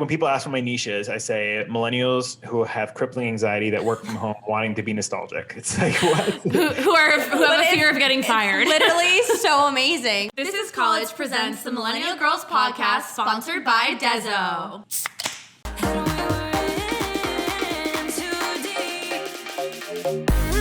when people ask what my niche is, I say millennials who have crippling anxiety that work from home wanting to be nostalgic. It's like, what? who have a fear of getting fired. Literally so amazing. This is College Presents, the Millennial Girls Podcast, sponsored by Dezo.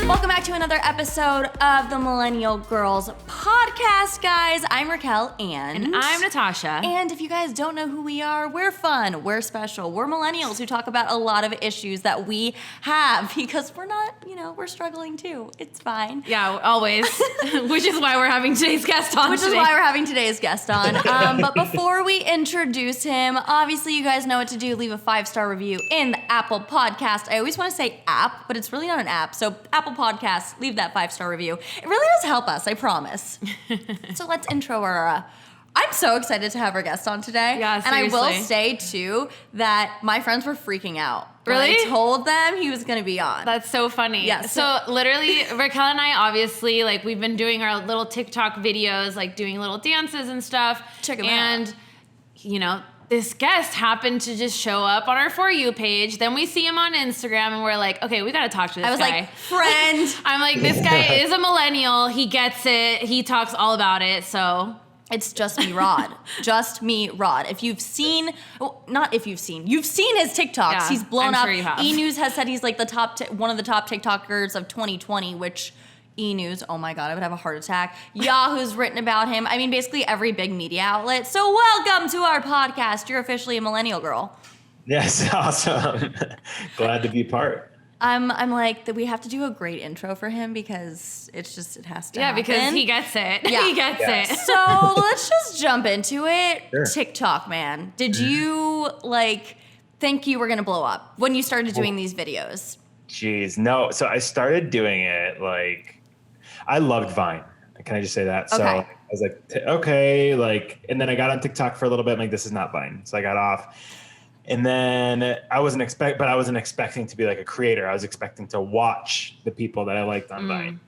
Welcome back to another episode of the Millennial Girls Podcast, guys. I'm Racquel and I'm Natasha. And if you guys don't know who we are, we're fun, we're special, we're millennials who talk about a lot of issues that we have because we're not, we're struggling too. It's fine. Yeah, always. Which is why we're having today's guest on. But before we introduce him, obviously you guys know what to do. Leave a 5-star review in the Apple Podcast. I always want to say app, but it's really not an app. So Apple Podcasts, leave that 5-star review. It really does help us, I promise. So let's intro our... I'm so excited to have our guest on today. Yeah, seriously. And I will say, too, that my friends were freaking out. Really? When I told them he was going to be on. That's so funny. Yeah. So literally, Racquel and I, obviously, we've been doing our little TikTok videos, doing little dances and stuff. Check them out. And, this guest happened to just show up on our For You page. Then we see him on Instagram and we're like, okay, we got to talk to this guy. I was like, friend. I'm like, this guy is a millennial. He gets it. He talks all about it. So it's just me, Rod. Just me, Rod. You've seen his TikToks. Yeah, he's blown I'm up. Sure you have. E-News has said he's like one of the top TikTokers of 2020, which E-News, oh my God, I would have a heart attack. Yahoo's written about him. I mean, basically every big media outlet. So welcome to our podcast. You're officially a millennial girl. Yes, awesome. Glad to be part. I'm like that. We have to do a great intro for him because it has to happen. Yeah, because he gets it. Yeah. He gets it. So let's just jump into it. Sure. TikTok, man. Did you think you were gonna blow up when you started doing these videos? Jeez, no. So I started doing it I loved Vine. Can I just say that? Okay. So I was like, okay, and then I got on TikTok for a little bit. I'm like, this is not Vine. So I got off. And then I wasn't expecting to be a creator. I was expecting to watch the people that I liked on Vine,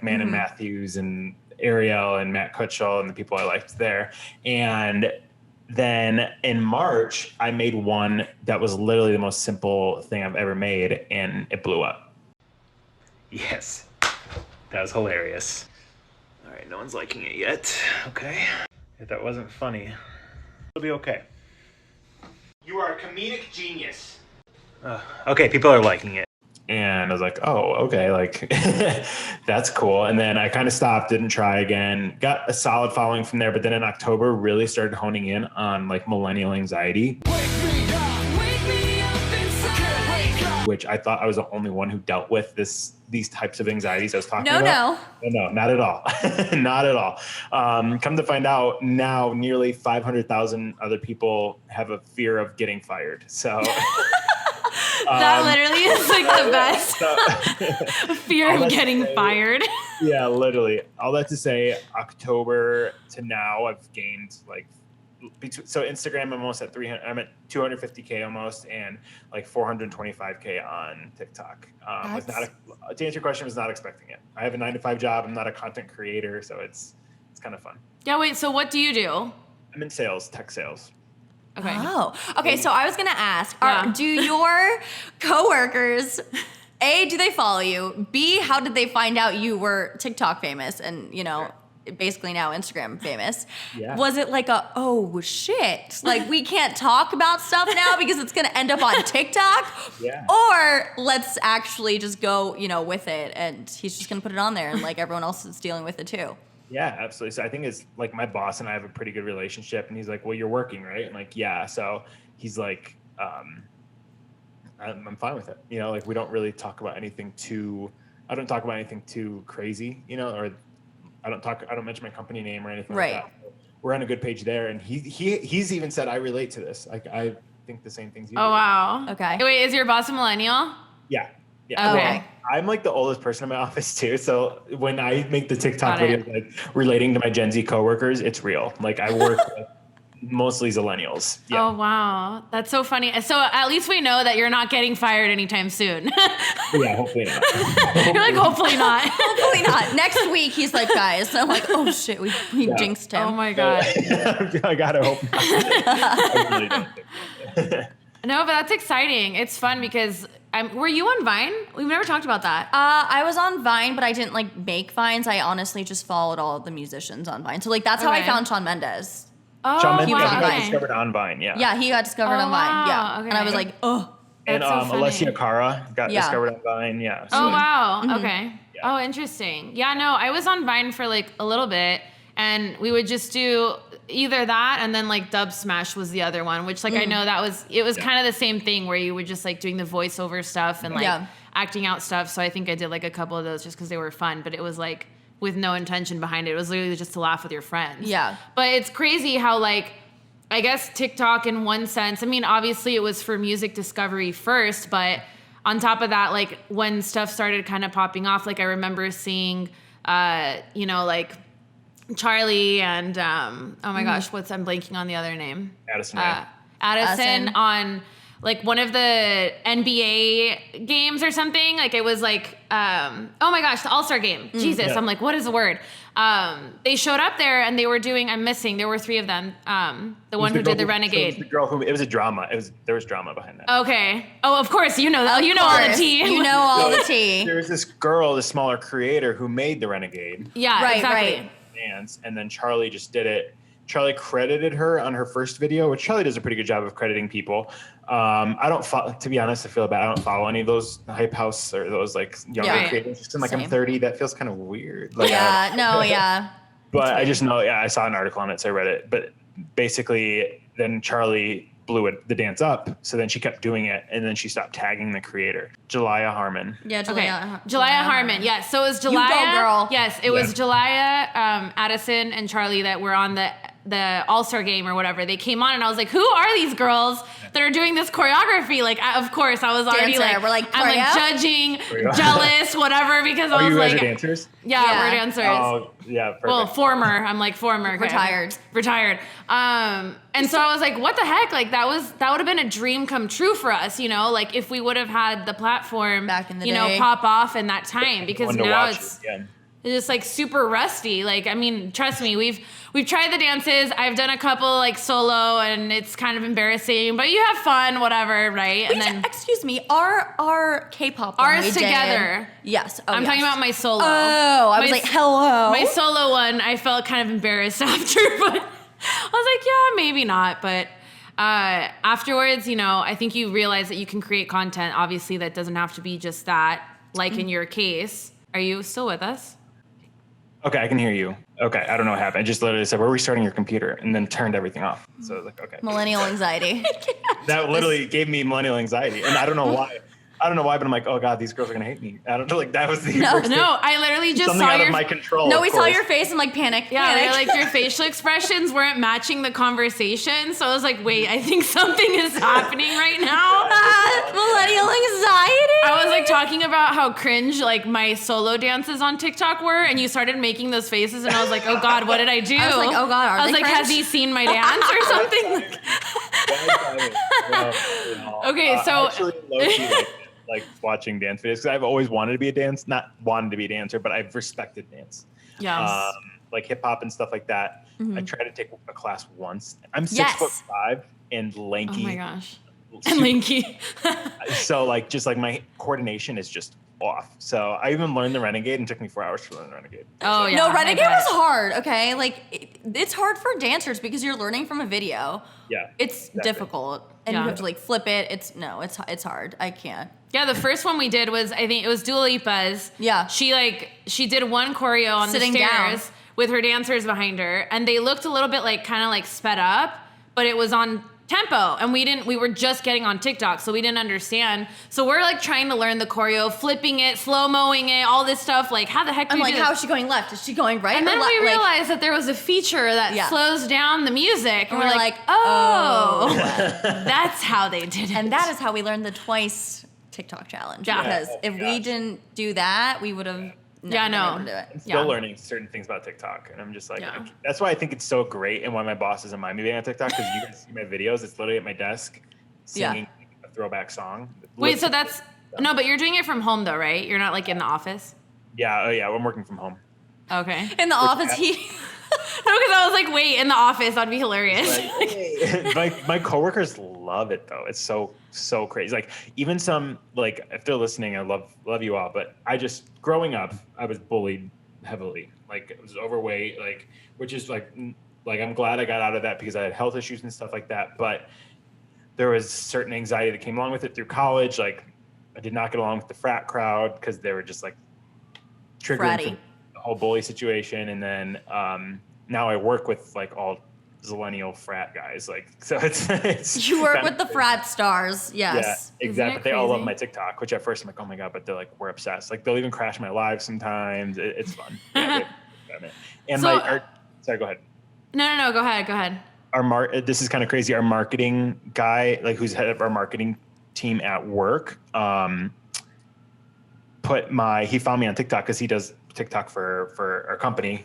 Man and Matthews and Ariel and Matt Kutchell and the people I liked there. And then in March, I made one that was literally the most simple thing I've ever made, and it blew up. Yes. That was hilarious. All right, no one's liking it yet. Okay. If that wasn't funny, it'll be okay. You are a comedic genius. Okay, people are liking it. And I was like, oh, okay, that's cool. And then I kind of stopped, didn't try again. Got a solid following from there, but then in October, really started honing in on millennial anxiety. Which I thought I was the only one who dealt with these types of anxieties I was talking about. No, not at all. Not at all. Come to find out now, nearly 500,000 other people have a fear of getting fired. So that literally is the best. Fear of getting fired. Yeah, literally. All that to say, October to now, I've gained so Instagram, I'm almost at 300. I'm at 250K almost, and 425K on TikTok. To answer your question, I was not expecting it. I have a 9-to-5 job. I'm not a content creator, so it's kind of fun. Yeah. Wait. So what do you do? I'm in sales, tech sales. Okay. Oh, okay. So I was gonna ask: Yeah. do your coworkers? A, do they follow you? B, how did they find out you were TikTok famous and basically now Instagram famous? Yeah. Was it oh shit, we can't talk about stuff now because it's gonna end up on TikTok? Yeah. Or let's actually just go, with it, and he's just gonna put it on there, and everyone else is dealing with it too. Yeah, absolutely. So I think it's my boss and I have a pretty good relationship, and he's like, well, you're working, right? I'm like, yeah. So he's like, I'm fine with it. We don't really talk about anything I don't talk about anything too crazy, or I don't mention my company name or anything right. like that. We're on a good page there. And he's even said, I relate to this. I think the same things you do. Oh, wow. Okay. Wait, is your boss a millennial? Yeah. Okay. Well, I'm the oldest person in my office too. So when I make the TikTok videos, relating to my Gen Z coworkers, it's real. I work with mostly Zillennials. Yeah. Oh, wow. That's so funny. So at least we know that you're not getting fired anytime soon. Yeah, hopefully not. You're hopefully not. Hopefully not. Next week, he's like, guys. I'm like, oh shit, we jinxed him. Oh my God. I gotta hope not. I really don't think No, but that's exciting. It's fun because were you on Vine? We've never talked about that. I was on Vine, but I didn't like make Vines. I honestly just followed all of the musicians on Vine. So like that's how I found Shawn Mendes. Oh, Shawn Mendes, wow. he got discovered on Vine, yeah. Yeah, he got discovered on Vine. Yeah. Okay. And I was like, oh. And That's so Alessia funny. Cara got discovered on Vine, yeah. Oh, wow. Mm-hmm. Okay. Yeah. Oh, interesting. Yeah, no, I was on Vine for like a little bit, and we would just do either that and then like Dub Smash was the other one, which like I know it was kind of the same thing where you were just like doing the voiceover stuff and like acting out stuff. So I think I did like a couple of those just because they were fun, but it was like with no intention behind it. It was literally just to laugh with your friends. Yeah. But it's crazy how like, I guess TikTok in one sense, I mean, obviously it was for music discovery first, but on top of that, like when stuff started kind of popping off, like I remember seeing, you know, like Charlie and, oh my gosh, I'm blanking on the other name. Addison on like one of the NBA games or something. Like it was like, oh my gosh, the All-Star game. Jesus, I'm like, what is the word? They showed up there and they were doing, there were 3 of them. The one who did the Renegade. It was a drama. There was drama behind that. Okay. Oh, of course, you know all the tea. You know all the tea. There was this girl, this smaller creator who made the Renegade. Yeah, Right, exactly. right. Dance, and then Charlie just did it. Charlie credited her on her first video, which Charlie does a pretty good job of crediting people. I don't follow, to be honest, I feel bad. I don't follow any of those hype house or those like younger creators. Just like I'm 30, that feels kind of weird. Like, but I just know, I saw an article on it, so I read it. But basically, then Charlie blew the dance up, so then she kept doing it, and then she stopped tagging the creator, Jalaiah Harmon. Yeah, Jalaiah Harmon. Yes, so it was Jalaiah. You go, girl. Yes, it was Jalaiah, Addison, and Charlie that were on the All-Star game or whatever. They came on, and I was like, "Who are these girls that are doing this choreography?" Like, of course, I was already Dancer. I'm like judging, jealous, whatever, because I was like, dancers? Yeah, we're dancers. Oh, yeah, perfect. Well, former. I'm like former. Okay. Retired. And so I was like, what the heck? Like that would have been a dream come true for us, you know, like if we would have had the platform back in the day, know, pop off in that time, because now it's just like super rusty. Like, I mean, trust me, we've tried the dances. I've done a couple like solo and it's kind of embarrassing, but you have fun, whatever, right? And then excuse me, our K-pop one ours together. Yes. I'm talking about my solo. Oh, I was like, hello. My solo one, I felt kind of embarrassed after, but I was like, yeah, maybe not. But afterwards, you know, I think you realize that you can create content. Obviously, that doesn't have to be just that, like in your case. Are you still with us? Okay, I can hear you. Okay, I don't know what happened. I just literally said, we're restarting your computer, and then turned everything off. So I was like, okay. Millennial anxiety. That literally gave me millennial anxiety, and I don't know why. But I'm like, oh God, these girls are gonna hate me. I don't know, like that was the first thing. I literally just Something saw out of my control. No, we saw your face and like panic. Yeah, panic. like your facial expressions weren't matching the conversation. So I was like, wait, I think something is happening right now. Millennial anxiety. I was like talking about how cringe like my solo dances on TikTok were, and you started making those faces, and I was like, oh God, what did I do? I was like, oh God, I was like, cringe? has he seen my dance or something? Okay, so actually low-key like watching dance videos because I've always wanted to be not wanted to be a dancer, but I've respected dance. Yes. Like hip hop and stuff like that. I tried to take a class once. I'm 6'5" and lanky. Oh my gosh. And lanky. So like just like my coordination is just off. So I even learned the Renegade and it took me 4 hours to learn the Renegade. Oh yeah. No, Renegade was hard, okay? Like it's hard for dancers because you're learning from a video. Yeah. It's difficult. And you have to like flip it. It's hard. I can't. Yeah, the first one we did was, I think it was Dua Lipa's. Yeah. She did one choreo on Sitting the stairs down. with her dancers behind her, and they looked a little bit like kind of like sped up, but it was on tempo, and we were just getting on TikTok, so we didn't understand. So we're like trying to learn the choreo, flipping it, slow-moing it, all this stuff. Like, how the heck do I'm you like, do how this? is she going left? Is she going right? And or then left? we realized that there was a feature that slows down the music, and we're like, oh. That's how they did it. And that is how we learned the twice TikTok challenge. Yeah. Because if we didn't do that, we would have never been able to do it. I'm still learning certain things about TikTok, and I'm just like, that's why I think it's so great, and why my boss doesn't mind me being on TikTok, because you guys see my videos. It's literally at my desk singing a throwback song. Wait, so that's no, but you're doing it from home though, right? You're not like in the office. Yeah, I'm working from home. Okay. In the office, he No, because I was like, wait, in the office, that'd be hilarious. My coworkers love it though. It's so crazy. Like even some, like if they're listening, I love you all. But I just growing up, I was bullied heavily. Like I was overweight. Like which is like I'm glad I got out of that because I had health issues and stuff like that. But there was certain anxiety that came along with it through college. Like I did not get along with the frat crowd because they were just like triggering from the whole bully situation. And then now I work with like all Millennial frat guys. Like so it's You work with the frat stars, yes. Yeah, exactly. They all love my TikTok, which at first I'm like, oh my God, but they're like, we're obsessed. Like they'll even crash my live sometimes. It's fun. Yeah, and sorry, go ahead. No, go ahead. This is kind of crazy. Our marketing guy, like who's head of our marketing team at work, he found me on TikTok because he does TikTok for our company.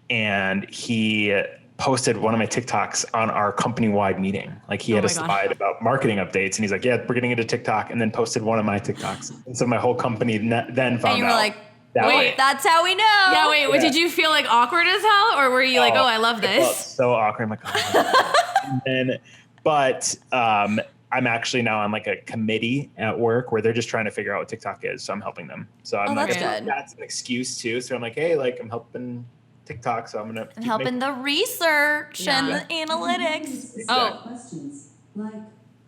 And he posted one of my TikToks on our company-wide meeting. Like he had a slide about marketing updates and he's like, yeah, we're getting into TikTok, and then posted one of my TikToks. And so my whole company then found out. And you were like, wait, that's how we know. Yeah, wait, did you feel like awkward as hell? Or were you like, oh, I love this? I felt so awkward. I'm like, oh. I'm actually now on like a committee at work where they're just trying to figure out what TikTok is. So I'm helping them. So I'm that's good. That's an excuse too. So I'm like, hey, like I'm helping TikTok. So I'm going to helping the research and the analytics. Exactly. Oh. Questions like,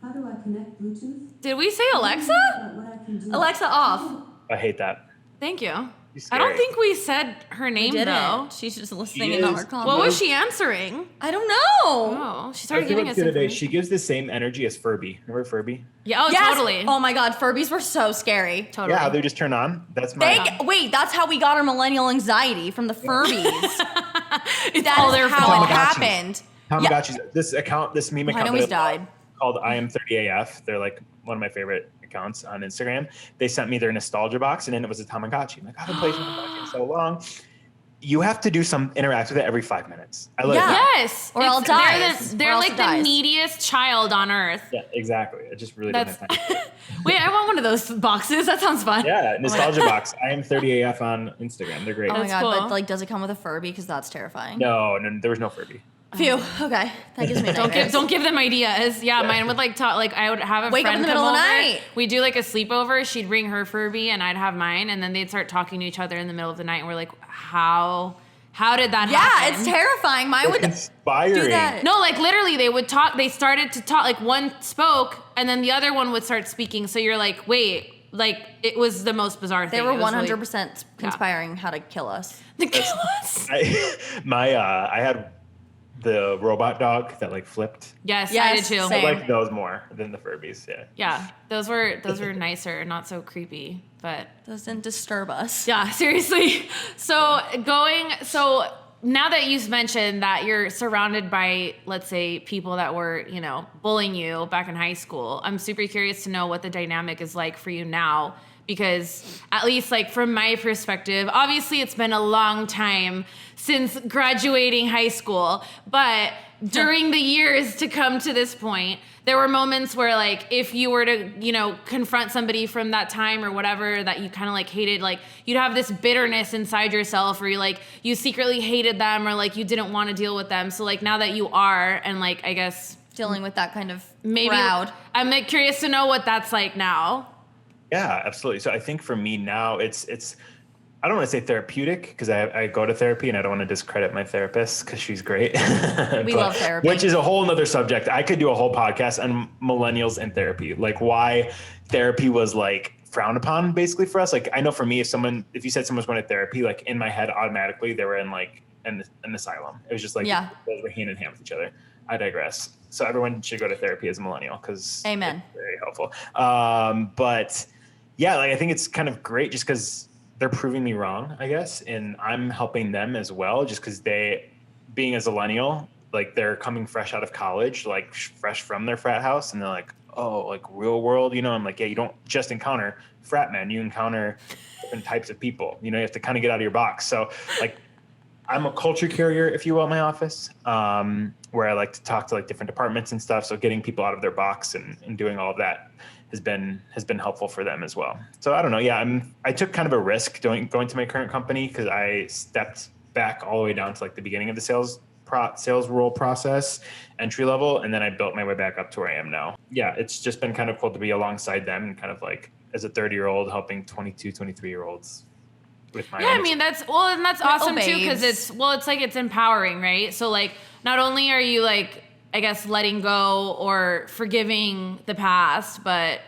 how do I connect Bluetooth? Did we say Alexa? Alexa off. I hate that. Thank you. I don't think we said her name though. She's just listening in on our comments. What was she answering? I don't know. Oh, she started giving us today. She gives the same energy as Furby. Remember Furby? Yeah. Oh, yes. Totally. Oh my God, Furbies were so scary. Totally. Yeah, they just turn on. That's my. Wait, that's how we got our millennial anxiety from the Furbies. It's all their how fault. it happened. Tamagotchis. This meme account. I know he's died. Called I Am 30AF. They're like one of my favorite accounts on Instagram. They sent me their nostalgia box, and then it was a Tamagotchi. I'm like, I haven't played Tamagotchi in so long. You have to interact with it every 5 minutes. I love that. Yes. Or else dies. They're like the neediest child on earth. Yeah, exactly. I just really don't have time. Wait, I want one of those boxes. That sounds fun. Yeah, nostalgia box. I Am 30AF on Instagram. They're great. Oh my God, cool. but like, does it come with a Furby? Because that's terrifying. No, there was no Furby. Phew. Okay, that gives me nightmares. Don't give them ideas. Yeah, mine would like talk. Like I would have a Wake up friend in the middle come of the over. night. We'd do like a sleepover. She'd bring her Furby and I'd have mine, and then they'd start talking to each other in the middle of the night. And we're like, how did that happen? Yeah, it's terrifying. Mine would inspiring. do that. No, like literally they would talk. They started to talk. Like one spoke, and then the other one would start speaking. So you're like, wait. Like it was the most bizarre thing. They were 100% conspiring how to kill us. To kill us. I had the robot dog that like flipped. Yes, I did too. Same. I like those more than the Furbies. Yeah. Yeah, those were nicer, not so creepy, but Those didn't disturb us. yeah, seriously. So now that you've mentioned that you're surrounded by, let's say, people that were, bullying you back in high school, I'm super curious to know what the dynamic is like for you now. Because at least like from my perspective, obviously it's been a long time since graduating high school, but during the years to come to this point, there were moments where like if you were to, confront somebody from that time or whatever that you kind of like hated, like you'd have this bitterness inside yourself, or you secretly hated them, or like you didn't want to deal with them. So like now that you are, and like I guess Dealing with that kind of maybe crowd. I'm like curious to know what that's like now. Yeah, absolutely. So I think for me now, it's I don't want to say therapeutic because I go to therapy and I don't want to discredit my therapist because she's great. We love therapy. Which is a whole nother subject. I could do a whole podcast on millennials and therapy, like why therapy was like frowned upon basically for us. Like I know for me, if you said someone's going to therapy, like in my head automatically they were in like an asylum. It was just like those were hand in hand with each other. I digress. So everyone should go to therapy as a millennial because Amen. It's very helpful. But yeah, like I think it's kind of great just because they're proving me wrong, I guess. And I'm helping them as well, just because being as a millennial, like they're coming fresh out of college, like fresh from their frat house. And they're like, oh, like real world, I'm like, yeah, you don't just encounter frat men, you encounter different types of people. You have to kind of get out of your box. So like, I'm a culture carrier, if you will, in my office, where I like to talk to like different departments and stuff. So getting people out of their box and doing all of that has been helpful for them as well. So I don't know. Yeah, I took kind of a risk going to my current company because I stepped back all the way down to like the beginning of the sales role process, entry level, and then I built my way back up to where I am now. Yeah, it's just been kind of cool to be alongside them and kind of like as a 30-year-old helping 22, 23-year-olds with my I mean, that's awesome too, because it's like it's empowering, right? So like not only are you like, I guess, letting go or forgiving the past, but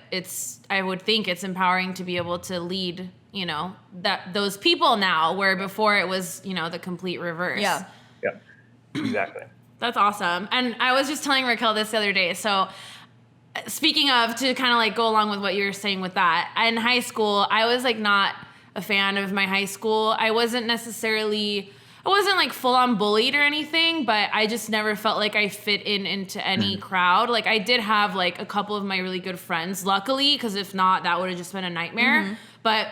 I would think it's empowering to be able to lead, you know, those people now, where before it was, you know, the complete reverse. Yeah. Yeah, exactly. That's awesome. And I was just telling Racquel this the other day. So speaking of, to kind of like go along with what you were saying with that, in high school, I was like not a fan of my high school. I wasn't like full on bullied or anything, but I just never felt like I fit into any crowd. Like I did have like a couple of my really good friends, luckily, because if not, that would have just been a nightmare. But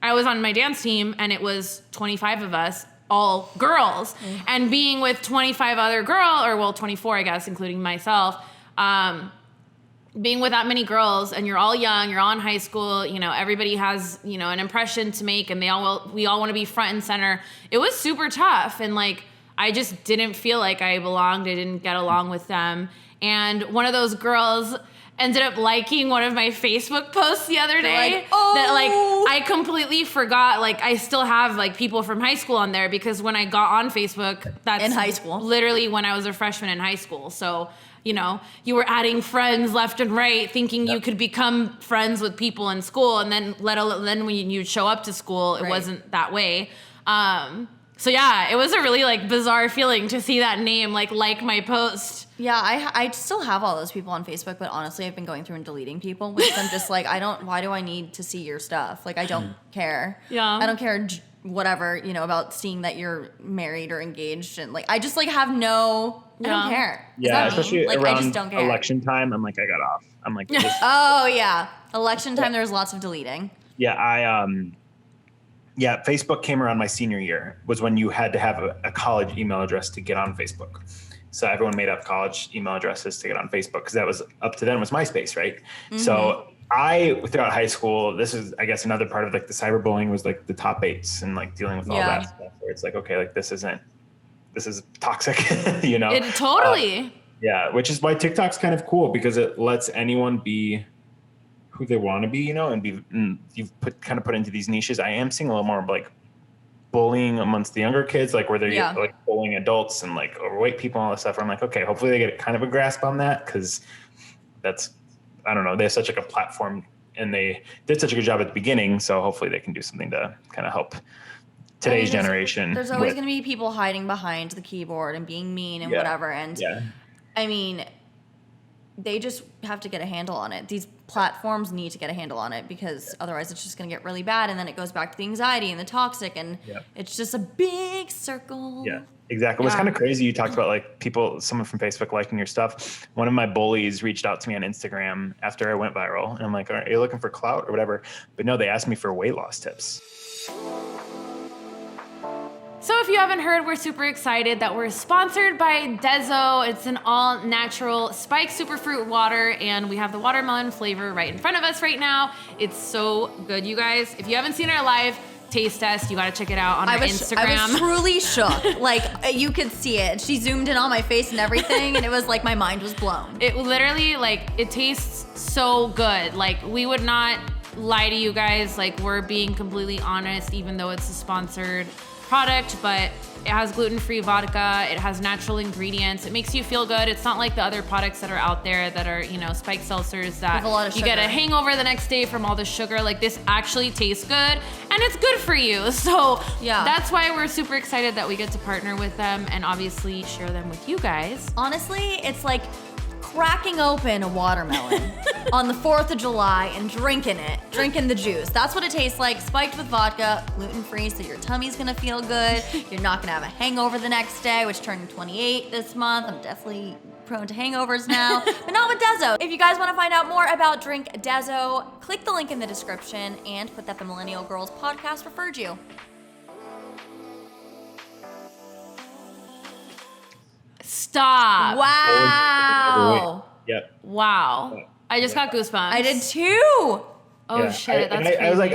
I was on my dance team and it was 25 of us, all girls, and being with 25 other 24, I guess, including myself, being with that many girls, and you're all young, you're all in high school, you know, everybody has, you know, an impression to make, and we all want to be front and center. It was super tough, and like I just didn't feel like I belonged. I didn't get along with them. And one of those girls ended up liking one of my Facebook posts the other day, that like I completely forgot. Like I still have like people from high school on there, because when I got on Facebook, that's in high school, literally when I was a freshman in high school. So, you know, you were adding friends left and right, thinking you could become friends with people in school, and then then when you show up to school, it wasn't that way. So yeah, it was a really like bizarre feeling to see that name like my post. Yeah, I still have all those people on Facebook, but honestly, I've been going through and deleting people, because I'm just like, why do I need to see your stuff? Like, I don't care. Yeah. I don't care whatever, you know, about seeing that you're married or engaged, and like, I just like have no, I don't care. Yeah, especially like, around I just don't care. election time, I'm like, I got off. I'm like, this. Oh yeah, election time, there was lots of deleting. Yeah, yeah, Facebook came around my senior year, was when you had to have a college email address to get on Facebook. So everyone made up college email addresses to get on Facebook, because that was up to then was MySpace, right? So throughout high school, this is, I guess, another part of like the cyberbullying was like the top 8s and like dealing with all that stuff, where it's like, okay, like this is toxic, you know? It totally. Yeah, which is why TikTok's kind of cool, because it lets anyone be who they want to be, you know, and you've put into these niches. I am seeing a little more like bullying amongst the younger kids, like where they're like bullying adults and like overweight people and all this stuff. I'm like, okay, hopefully they get kind of a grasp on that, because that's, I don't know, they have such like a platform, and they did such a good job at the beginning. So hopefully they can do something to kind of help today's generation. There's always going to be people hiding behind the keyboard and being mean and whatever. And I mean, they just have to get a handle on it. These platforms need to get a handle on it, because otherwise it's just going to get really bad, and then it goes back to the anxiety and the toxic, and it's just a big circle. Yeah, exactly. What's kind of crazy, you talked about like someone from Facebook liking your stuff. One of my bullies reached out to me on Instagram after I went viral, and I'm like, are you looking for clout or whatever? But no, they asked me for weight loss tips. So if you haven't heard, we're super excited that we're sponsored by Dezo. It's an all-natural spiked superfruit water, and we have the watermelon flavor right in front of us right now. It's so good, you guys. If you haven't seen our live taste test, you gotta check it out on our Instagram. I was truly shook. Like, you could see it. She zoomed in on my face and everything, and it was like my mind was blown. It literally, like, it tastes so good. Like, we would not lie to you guys. Like, we're being completely honest, even though it's a sponsored product, but it has gluten-free vodka, it has natural ingredients, it makes you feel good. It's not like the other products that are out there that are, you know, spiked seltzers that you get a hangover the next day from all the sugar. Like, this actually tastes good, and it's good for you. So that's why we're super excited that we get to partner with them and obviously share them with you guys. Honestly, it's like cracking open a watermelon on the 4th of July and drinking the juice. That's what it tastes like, spiked with vodka, gluten-free, so your tummy's gonna feel good. You're not gonna have a hangover the next day, which turned 28 this month. I'm definitely prone to hangovers now, but not with Dezo. If you guys wanna find out more about Drink Dezo, click the link in the description and put that the Millennial Girls podcast referred you. Stop. Wow. Yep. Wow. I just got goosebumps. I did too. Oh shit, that's crazy. I was like,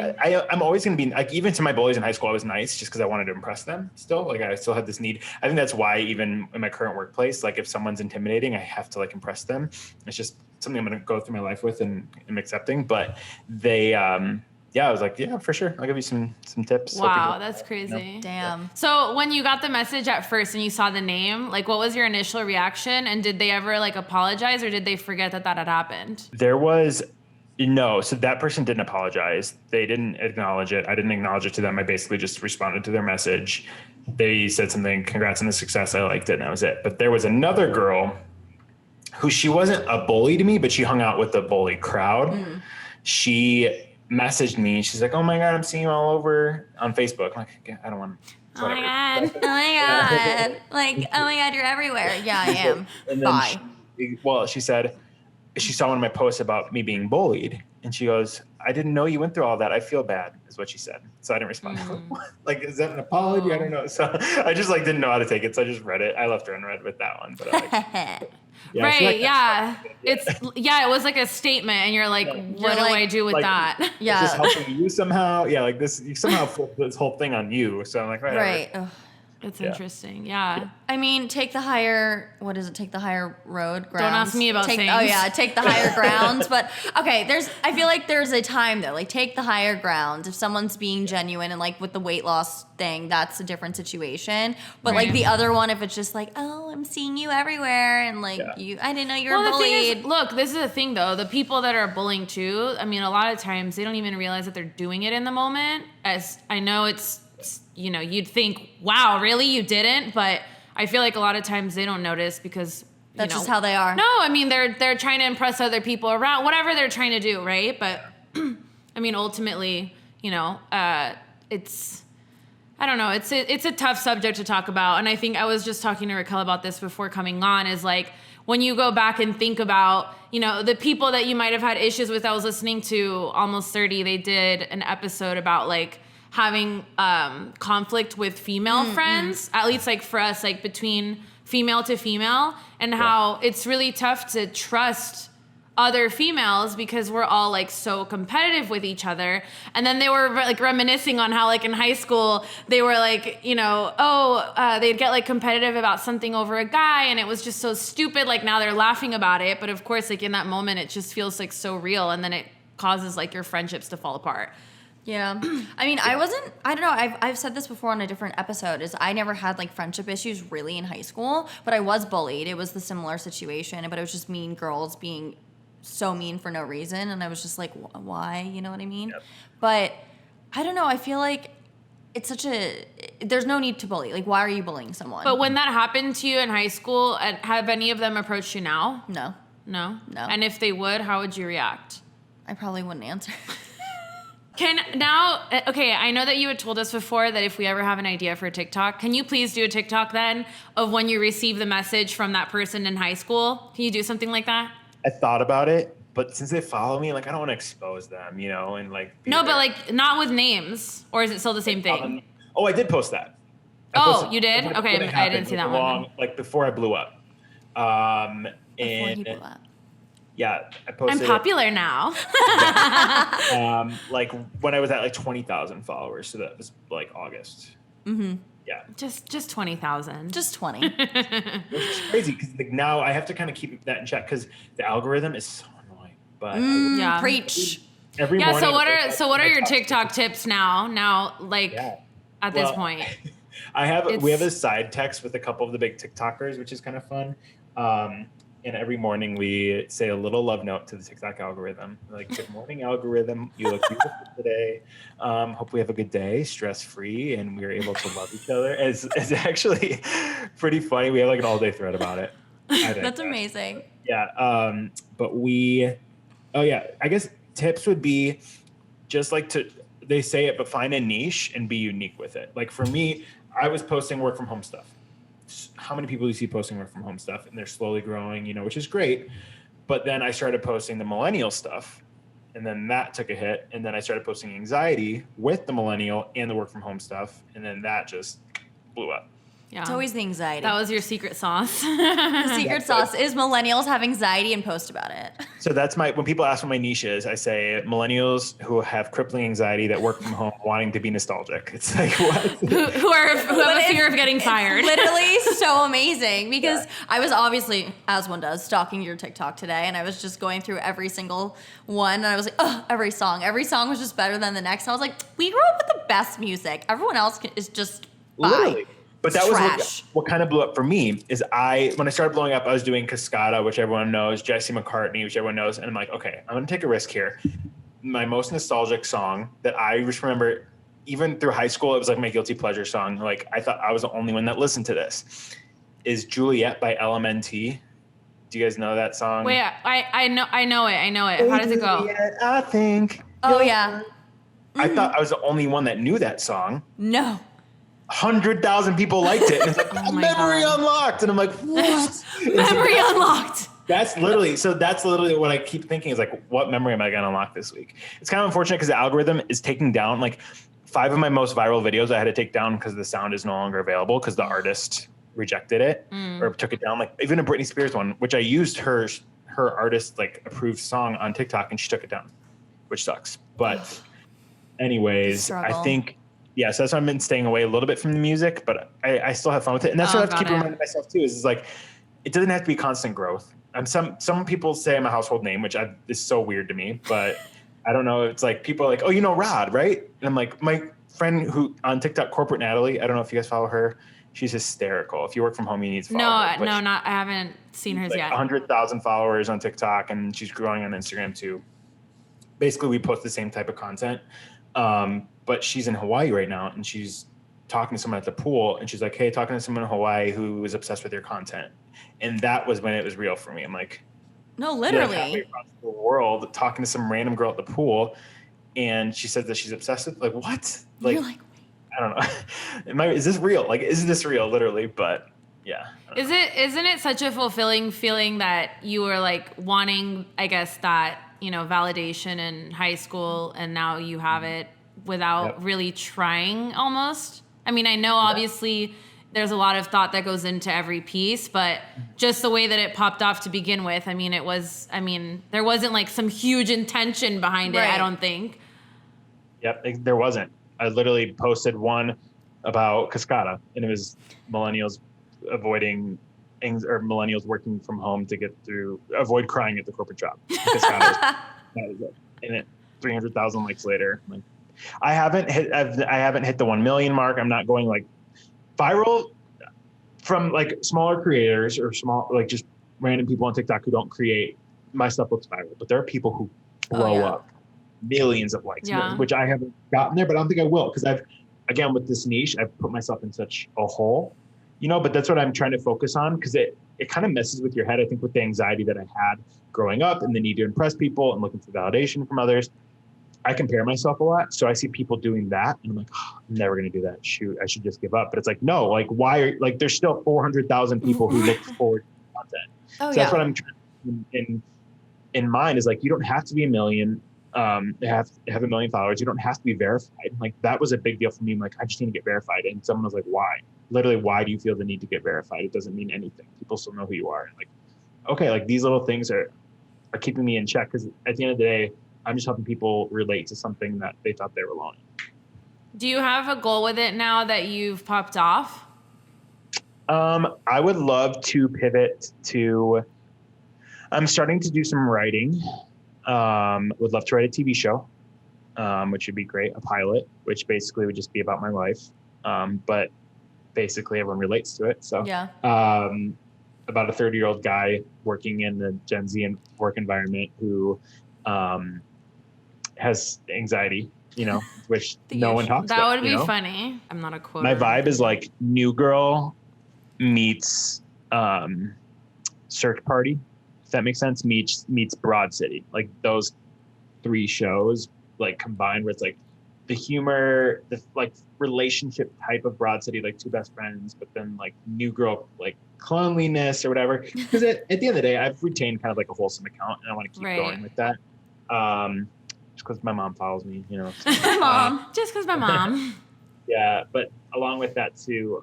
I'm always going to be like, even to my bullies in high school, I was nice just because I wanted to impress them still. Like I still had this need. I think that's why even in my current workplace, like if someone's intimidating, I have to like impress them. It's just something I'm going to go through my life with and am accepting. But they, I was like, yeah, for sure. I'll give you some tips. Wow, that's crazy. You know? Damn. So when you got the message at first and you saw the name, like what was your initial reaction? And did they ever like apologize or did they forget that had happened? There was no. So that person didn't apologize. They didn't acknowledge it. I didn't acknowledge it to them. I basically just responded to their message. They said something, congrats on the success. I liked it. And that was it. But there was another girl who she wasn't a bully to me, but she hung out with the bully crowd. She messaged me and she's like, oh my God, I'm seeing you all over on Facebook. I'm like, yeah, I don't want to. Oh my God. Oh my God. Like, oh my God, you're everywhere. Yeah, I am. Bye. She said, she saw one of my posts about me being bullied and she goes, I didn't know you went through all that. I feel bad is what she said. So I didn't respond. Like, is that an apology? I don't know. So I just like didn't know how to take it. So I just read it. I left her unread with that one, but I like, yeah, right. Yeah. It was like a statement and you're like, what do I do with that? Yeah. Is this helping you somehow? Yeah. Like this, you somehow flip this whole thing on you. So I'm like, right. It's interesting. Yeah. I mean, take the higher road grounds. Don't ask me about things. Oh yeah, take the higher grounds. But okay, I feel like there's a time though. Like take the higher ground. If someone's being genuine and like with the weight loss thing, that's a different situation. But like the other one, if it's just like, oh, I'm seeing you everywhere and like I didn't know you were bullied. The thing is, look, this is the thing though. The people that are bullying too, I mean, a lot of times they don't even realize that they're doing it in the moment. As I know it's, you know, you'd think, wow, really? You didn't? But I feel like a lot of times they don't notice because that's just how they are. No, I mean, they're trying to impress other people around, whatever they're trying to do, right? But I mean, ultimately, you know, I don't know. It's a tough subject to talk about. And I think I was just talking to Racquel about this before coming on is like, when you go back and think about, you know, the people that you might have had issues with, I was listening to Almost 30. They did an episode about like, having conflict with female friends, at least like for us, like between female to female, and how it's really tough to trust other females because we're all like so competitive with each other. And then they were like reminiscing on how like in high school they were like, you know, they'd get like competitive about something over a guy and it was just so stupid. Like now they're laughing about it, but of course like in that moment it just feels like so real, and then it causes like your friendships to fall apart. Yeah. I mean, I don't know, I've said this before on a different episode, is I never had like friendship issues really in high school, but I was bullied. It was the similar situation, but it was just mean girls being so mean for no reason. And I was just like, why? You know what I mean? Yep. But I don't know. I feel like it's there's no need to bully. Like, why are you bullying someone? But when that happened to you in high school, have any of them approached you now? No. No? No. And if they would, how would you react? I probably wouldn't answer. Okay, I know that you had told us before that if we ever have an idea for a TikTok, can you please do a TikTok then of when you receive the message from that person in high school? Can you do something like that? I thought about it, but since they follow me, like I don't want to expose them, you know, and like. No, but like not with names, or is it still the same thing? I did post that. You did? Okay, I didn't see that one. Like before I blew up. Before he blew up. Yeah, I posted. I'm popular now. Like when I was at like 20,000 followers, so that was like August. Mm-hmm. Yeah. Just 20,000. Just 20. Which is crazy because like now I have to kind of keep that in check because the algorithm is so annoying. But yeah, preach. Every morning. So what are your TikTok tips now? Now, like at this point. We have a side text with a couple of the big TikTokers, which is kind of fun. And every morning we say a little love note to the TikTok algorithm. Like, good morning, algorithm. You look beautiful today. Hope we have a good day, stress-free, and we're able to love each other. It's actually pretty funny. We have like an all-day thread about it. That's amazing. Yeah. But I guess tips would be just like they say it, but find a niche and be unique with it. Like for me, I was posting work from home stuff. How many people do you see posting work from home stuff? And they're slowly growing, you know, which is great. But then I started posting the millennial stuff, and then that took a hit. And then I started posting anxiety with the millennial and the work from home stuff. And then that just blew up. Yeah. It's always the anxiety. That was your secret sauce. The secret sauce is millennials have anxiety and post about it. So that's when people ask what my niche is, I say millennials who have crippling anxiety that work from home wanting to be nostalgic. It's like, what? who have a fear of getting fired. Literally so amazing because I was obviously, as one does, stalking your TikTok today, and I was just going through every single one, and I was like, oh, every song was just better than the next. And I was like, we grew up with the best music. Everyone else is just Literally. But that trash. was what kind of blew up for me is when I started blowing up, I was doing Cascada, which everyone knows, Jesse McCartney, which everyone knows. And I'm like, okay, I'm going to take a risk here. My most nostalgic song that I just remember, even through high school, it was like my guilty pleasure song. Like I thought I was the only one that listened to this, is Juliet by LMNT. Do you guys know that song? Wait, I know it. How does it go? Juliet, I think. Oh, yeah. I thought I was the only one that knew that song. No. 100,000 people liked it. And it's like, memory unlocked. And I'm like, what? Memory unlocked. That's literally what I keep thinking is like, what memory am I going to unlock this week? It's kind of unfortunate because the algorithm is taking down like 5 of my most viral videos I had to take down because the sound is no longer available because the artist rejected it or took it down. Like even a Britney Spears one, which I used her artist like approved song on TikTok and she took it down, which sucks. But anyways, I think, so that's why I've been staying away a little bit from the music, but I still have fun with it. And that's what I have to keep reminding myself too, is like, it doesn't have to be constant growth. Some people say I'm a household name, which is so weird to me, but I don't know. It's like people are like, oh, you know Rod, right? And I'm like, my friend who on TikTok, Corporate Natalie, I don't know if you guys follow her. She's hysterical. If you work from home, you need to follow her. I haven't seen hers yet. 100,000 followers on TikTok, and she's growing on Instagram too. Basically, we post the same type of content. But she's in Hawaii right now, and she's talking to someone at the pool, and she's like, hey, talking to someone in Hawaii who is obsessed with your content. And that was when it was real for me. I'm like, no, literally. Halfway across the world talking to some random girl at the pool, and she says that she's obsessed with, like, what? Like, you're like, I don't know. Is this real? Like, is this real? Literally, but yeah. Isn't it such a fulfilling feeling that you were like wanting, I guess, that, validation in high school, and now you have it without really trying almost? I mean, I know obviously there's a lot of thought that goes into every piece, but just the way that it popped off to begin with, there wasn't like some huge intention behind it, I don't think. Yep, there wasn't. I literally posted one about Cascada, and it was millennials millennials working from home to avoid crying at the corporate job. Cascada, that was it. And it 300,000 likes later. Like, I haven't hit the 1 million mark. I'm not going like viral from like smaller creators or just random people on TikTok who don't create. My stuff looks viral, but there are people who blow up millions of likes, which I haven't gotten there, but I don't think I will because again, with this niche, I've put myself in such a hole, but that's what I'm trying to focus on because it kind of messes with your head. I think with the anxiety that I had growing up and the need to impress people and looking for validation from others, I compare myself a lot. So I see people doing that and I'm like, oh, I'm never going to do that. Shoot, I should just give up. But it's like, no, like there's still 400,000 people who look forward to content. That's what I'm trying in mind is like, you don't have to be a million, have a million followers. You don't have to be verified. Like that was a big deal for me. I'm like, I just need to get verified. And someone was like, why? Literally, why do you feel the need to get verified? It doesn't mean anything. People still know who you are. And like, okay, like these little things are keeping me in check because at the end of the day, I'm just helping people relate to something that they thought they were alone in. Do you have a goal with it now that you've popped off? I would love to pivot to, I'm starting to do some writing. Would love to write a TV show, which would be great. A pilot, which basically would just be about my life. But basically everyone relates to it. So, about a 30-year-old guy working in the Gen Z work environment who, has anxiety, which no one talks about. That would be funny. I'm not a quote. My vibe is like New Girl meets Search Party, if that makes sense, meets Broad City. Like those 3 shows like combined with like the humor, the like relationship type of Broad City, like 2 best friends, but then like New Girl, like cleanliness or whatever. Because at the end of the day, I've retained kind of like a wholesome account and I want to keep going with that. Just because my mom follows me, My mom. Just because my mom. Yeah, but along with that too,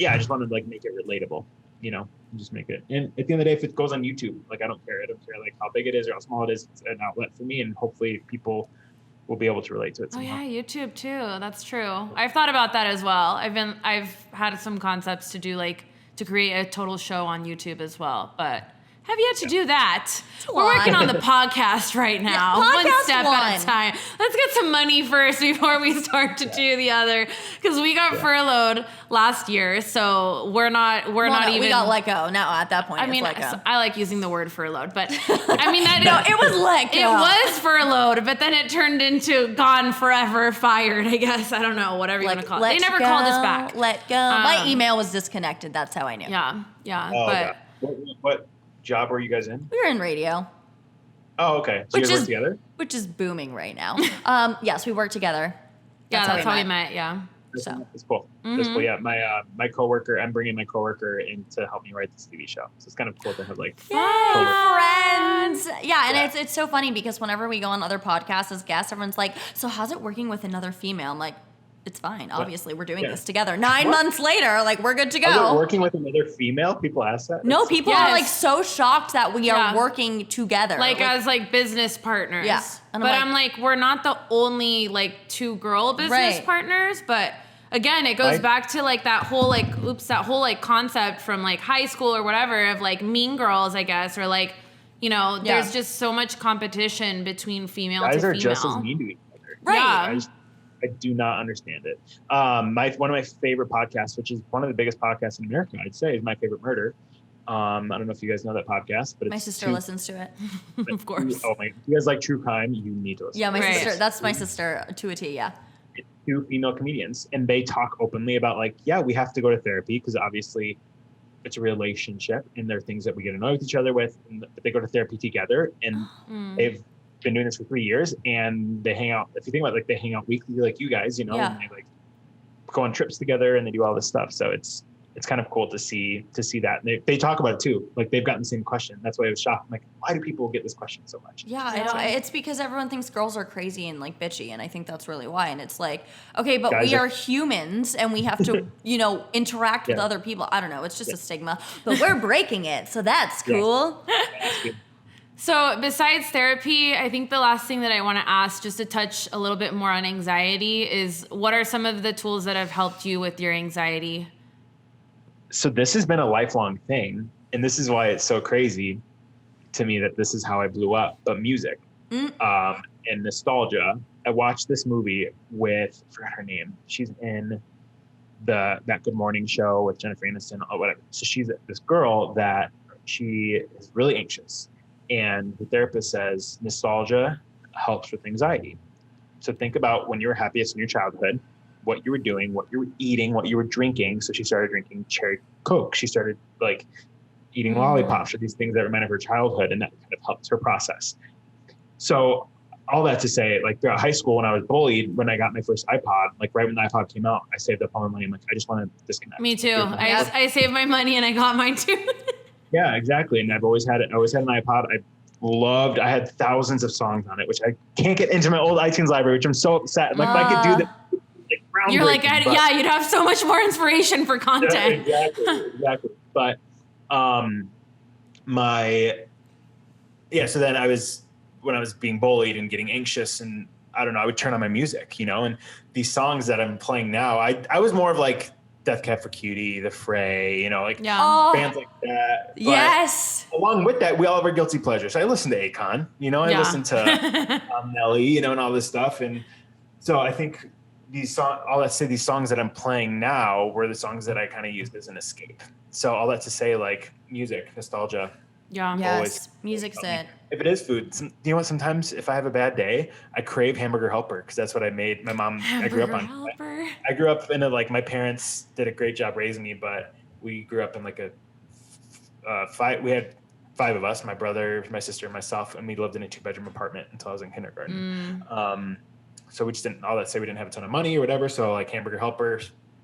I just wanted to like make it relatable, just make it. And at the end of the day, if it goes on YouTube, like I don't care. I don't care like how big it is or how small it is. It's an outlet for me, and hopefully people will be able to relate to it somehow. Oh yeah, YouTube too. That's true. I've thought about that as well. I've had some concepts to create a total show on YouTube as well, but have yet to do that. We're working on the podcast right now, one step at a time. Let's get some money first before we start to do the other, because we got furloughed last year, so we're not even. We got let go. Now at that point, I mean, it's let go. I like using the word furloughed, but I mean that No, it was let go. It was furloughed, but then it turned into gone forever, fired. I guess I don't know, whatever you want to call it. They never called us back. Let go. My email was disconnected. That's how I knew. Yeah. Oh, But what job were you guys in? We were in radio. Oh, okay. So you guys work together? Which is booming right now. Yes, we work together. that's how we met. Yeah. So. It's cool. It's cool. Yeah, my coworker. I'm bringing my coworker in to help me write this TV show. So it's kind of cool to have like friends. Yeah, and it's so funny because whenever we go on other podcasts as guests, everyone's like, "So how's it working with another female?" I'm like, it's fine. Obviously, we're doing this together. 9 months later, like we're good to go. Are we working with another female? People ask that. No, people are like so shocked that we are working together, like as like business partners. Yeah, but I'm like, we're not the only like 2-girl business partners. But again, it goes back to like that whole concept from like high school or whatever of like Mean Girls, I guess, or like there's just so much competition between female guys to are female. just as mean to each other. Right. Yeah. I do not understand it. One of my favorite podcasts, which is one of the biggest podcasts in America, I'd say, is My Favorite Murder. I don't know if you guys know that podcast, but my sister listens to it. Of course. Oh my! If you guys like true crime, you need to listen. Yeah, my to sister. That's my sister to a T. Yeah. It's 2 female comedians, and they talk openly about like, we have to go to therapy because obviously it's a relationship, and there are things that we get annoyed with each other with, but they go to therapy together, and they've been doing this for 3 years, and they hang out. If you think about it, like they hang out weekly, like you guys, and they like go on trips together and they do all this stuff. So it's kind of cool to see that. And they talk about it too. Like they've gotten the same question. That's why I was shocked. I'm like, why do people get this question so much? Yeah, I know. It's because everyone thinks girls are crazy and like bitchy, and I think that's really why. And it's like, okay, but guys we are humans and we have to, interact with other people. I don't know. It's just a stigma, but we're breaking it. So that's cool. So besides therapy, I think the last thing that I want to ask, just to touch a little bit more on anxiety, is what are some of the tools that have helped you with your anxiety? So this has been a lifelong thing, and this is why it's so crazy to me that this is how I blew up. But music and nostalgia. I watched this movie with, I forgot her name. She's in that Good Morning show with Jennifer Aniston or whatever. So she's this girl that she is really anxious. And the therapist says nostalgia helps with anxiety. So think about when you were happiest in your childhood, what you were doing, what you were eating, what you were drinking. So she started drinking cherry Coke. She started like eating lollipops or these things that reminded her childhood, and that kind of helped her process. So all that to say, like throughout high school when I was bullied, when I got my first iPod, like right when the iPod came out, I saved up all my money. I'm like, I just want to disconnect. Me too. I saved my money and I got mine too. Yeah, exactly. And I've always had it. I always had an iPod. I had thousands of songs on it, which I can't get into my old iTunes library, which I'm so upset. I'm like, if I could do that, like, you're like, you'd have so much more inspiration for content. Yeah, exactly. But so then when I was being bullied and getting anxious, and I don't know, I would turn on my music, and these songs that I'm playing now, I was more of like Death Cab for Cutie, The Fray, bands like that. But yes. Along with that, we all have our guilty pleasures. I listen to Akon, I listen to Nelly, and all this stuff. And so I think these songs that I'm playing now were the songs that I kind of used as an escape. So all that to say, like music, nostalgia. Yeah. Yes. Music's it. If it is food, you know what? Sometimes if I have a bad day, I crave hamburger helper because that's what I made. My mom, I grew up in my parents did a great job raising me, but we grew up in like we had 5 of us, my brother, my sister, and myself, and we lived in a 2-bedroom apartment until I was in kindergarten. So we just didn't have a ton of money or whatever. So like hamburger helper,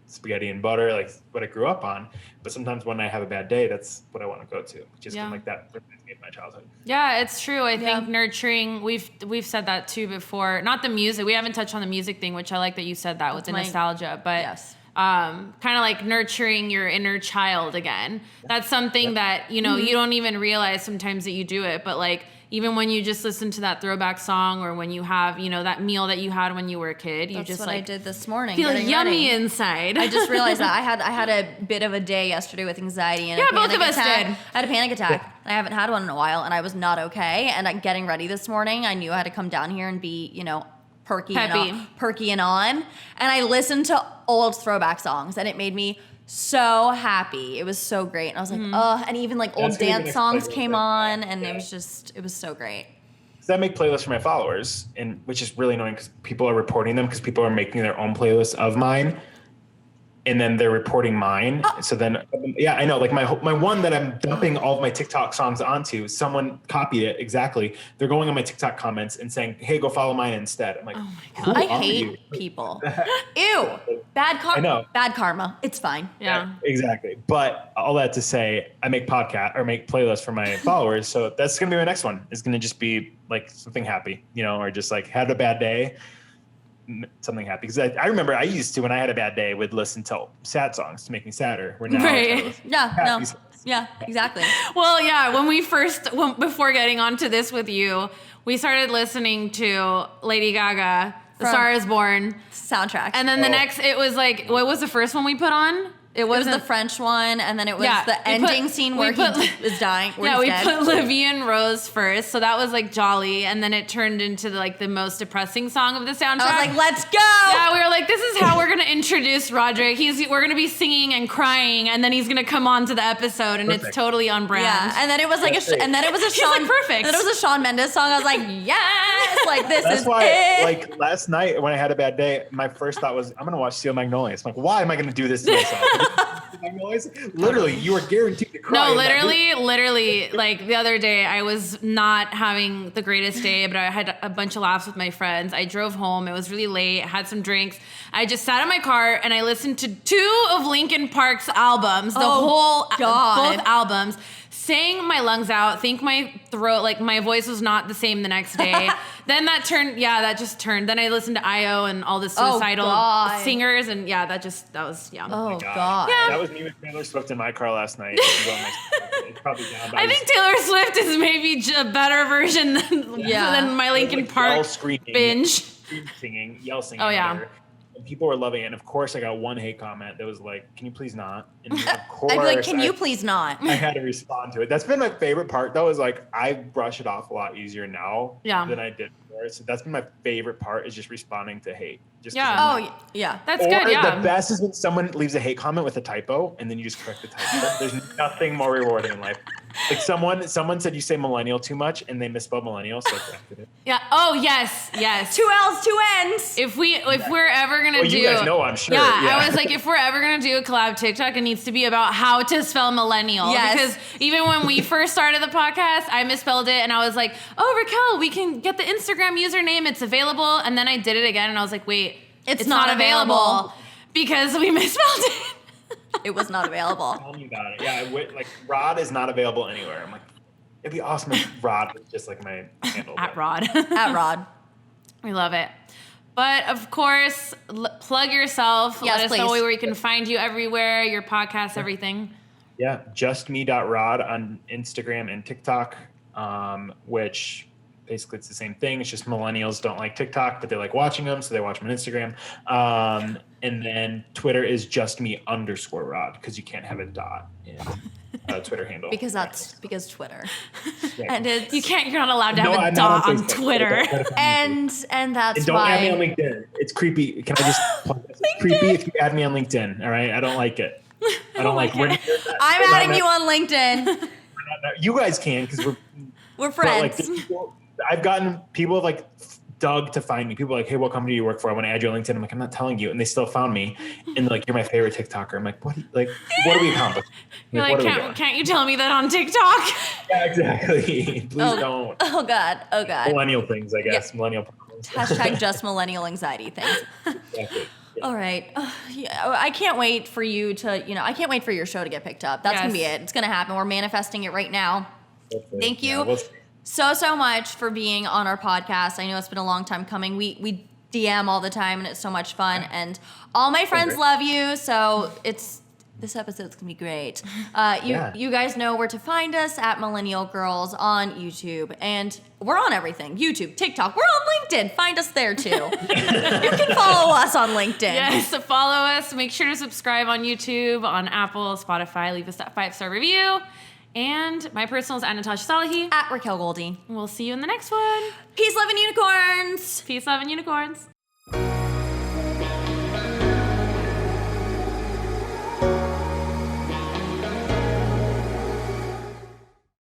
spaghetti and butter, like what I grew up on. But sometimes when I have a bad day, that's what I want to go to. Just like that reminds me of my childhood. Yeah, it's true. I think nurturing, we've said that too before. Not the music. We haven't touched on the music thing, which I like that you said that with the nostalgia. But kind of like nurturing your inner child again. That's something that, you know, you don't even realize sometimes that you do it, but like, even when you just listen to that throwback song, or when you have, you know, that meal that you had when you were a kid, you That's just what like I did this morning. feel yummy ready. inside. I just realized that I had a bit of a day yesterday with anxiety and Yeah, a panic both of us attack. did. I had a panic attack. I haven't had one in a while, and I was not okay. And getting ready this morning, I knew I had to come down here and be, you know, perky and on. And I listened to old throwback songs, and it made me so happy. It was so great. And I was like, and even like old dance songs came on, and it was so great. I make playlists for my followers, and which is really annoying because people are reporting them because people are making their own playlists of mine, and then they're reporting mine. So then, yeah, I know. Like my one that I'm dumping all of my TikTok songs onto, someone copied it exactly. They're going on my TikTok comments and saying, "Hey, go follow mine instead." I'm like, oh my God. I hate people. Ew. Bad karma. I know. Bad karma. It's fine. Yeah. Exactly. But all that to say, I make playlists for my followers. So that's going to be my next one. It's going to just be like something happy, you know, or just like had a bad day, something happy. Because I remember I used to, when I had a bad day, would listen to sad songs to make me sadder. We're now Right. Yeah, exactly. Well, yeah, before getting onto this with you, we started listening to Lady Gaga, The Star Is Born. Soundtrack. And then the next, it was like, what was the first one we put on? It was the French one, and then it was the ending scene where he is dying. Yeah, we put Livy and Rose first, so that was like jolly, and then it turned into the most depressing song of the soundtrack. I was like, let's go! Yeah, we were like, this is how we're gonna introduce Roderick. We're gonna be singing and crying, and then he's gonna come on to the episode, and Perfect. It's totally on brand. Yeah, and then it was like He's like, perfect. And then it was a Shawn Mendes song. I was like, yes, like this That's is why, it. like last night when I had a bad day, my first thought was, I'm going to watch Steel Magnolias. I'm like, why am I going to do this to myself? Magnolias? Literally, you are guaranteed to cry. No, literally, like the other day, I was not having the greatest day, but I had a bunch of laughs with my friends. I drove home. It was really late. I had some drinks. I just sat in my car and I listened to 2 of Linkin Park's albums, both albums. Sang my lungs out, think my throat, like my voice was not the same the next day. Then that just turned. Then I listened to IO and all the suicidal singers, and that was. Oh God. Yeah. That was me with Taylor Swift in my car last night. It's probably down, I think Taylor Swift is maybe a better version than my Linkin Park binge. Yell singing. Oh yeah. There. And people were loving it. And of course, I got one hate comment that was like, "Can you please not?" And of course, I'd be like, "Can you please not?" I had to respond to it. That's been my favorite part, though. Is like I brush it off a lot easier now than I did before. So that's been my favorite part, is just responding to hate. Just Oh yeah. That's good. Yeah. The best is when someone leaves a hate comment with a typo, and then you just correct the typo. There's nothing more rewarding in life. Like someone said you say millennial too much, and they misspelled millennial, so I corrected it. Yeah. Oh yes. 2 L's, 2 N's. If we're ever gonna do, you guys know, I'm sure. Yeah, I was like, if we're ever gonna do a collab TikTok, it needs to be about how to spell millennial. Yes. Because even when we first started the podcast, I misspelled it, and I was like, oh, Racquel, we can get the Instagram username. It's available. And then I did it again, and I was like, wait, it's not available because we misspelled it. It was not available. Tell me about it. Yeah, like Rod is not available anywhere. I'm like, it'd be awesome if Rod was just like my handle. At Rod. At Rod. We love it. But of course, plug yourself. Yes, Let us please. know where we can find you everywhere, your podcast, everything. Yeah, justme.rod on Instagram and TikTok, which basically it's the same thing. It's just millennials don't like TikTok, but they like watching them, so they watch them on Instagram. And then Twitter is justme_rod, because you can't have a dot in Twitter handle. Because Twitter. Yeah. And it's You're not allowed to have a dot on Twitter. and that's and don't why add me on LinkedIn. It's creepy. Can I just plug this? It's creepy if you add me on LinkedIn. All right, I don't like it. I don't like it. I'm adding you on LinkedIn. You guys can, because We're friends. I've gotten people have like dug to find me. People are like, hey, what company do you work for? I want to add you on LinkedIn. I'm like, I'm not telling you. And they still found me. And they're like, you're my favorite TikToker. I'm like, what are we accomplishing? You're like, can't you tell me that on TikTok? Yeah, exactly. Please don't. Oh God. Millennial things, I guess. Yeah. Millennial problems. Hashtag just millennial anxiety things. Exactly. Yeah. All right. I can't wait for you to, I can't wait for your show to get picked up. That's going to be it. It's going to happen. We're manifesting it right now. Thank you. Yeah, so much for being on our podcast. I know it's been a long time coming. We DM all the time, and it's so much fun. And all my friends love you, so this episode's gonna be great. You guys know where to find us at Millennial Girls on YouTube, and we're on everything: YouTube, TikTok. We're on LinkedIn. Find us there too. You can follow us on LinkedIn. Yes, so follow us. Make sure to subscribe on YouTube, on Apple, Spotify. Leave us that 5-star review. And my personal is at Natasha Salehi. At Racquel Goldy. We'll see you in the next one. Peace, love, and unicorns. Peace, love, and unicorns.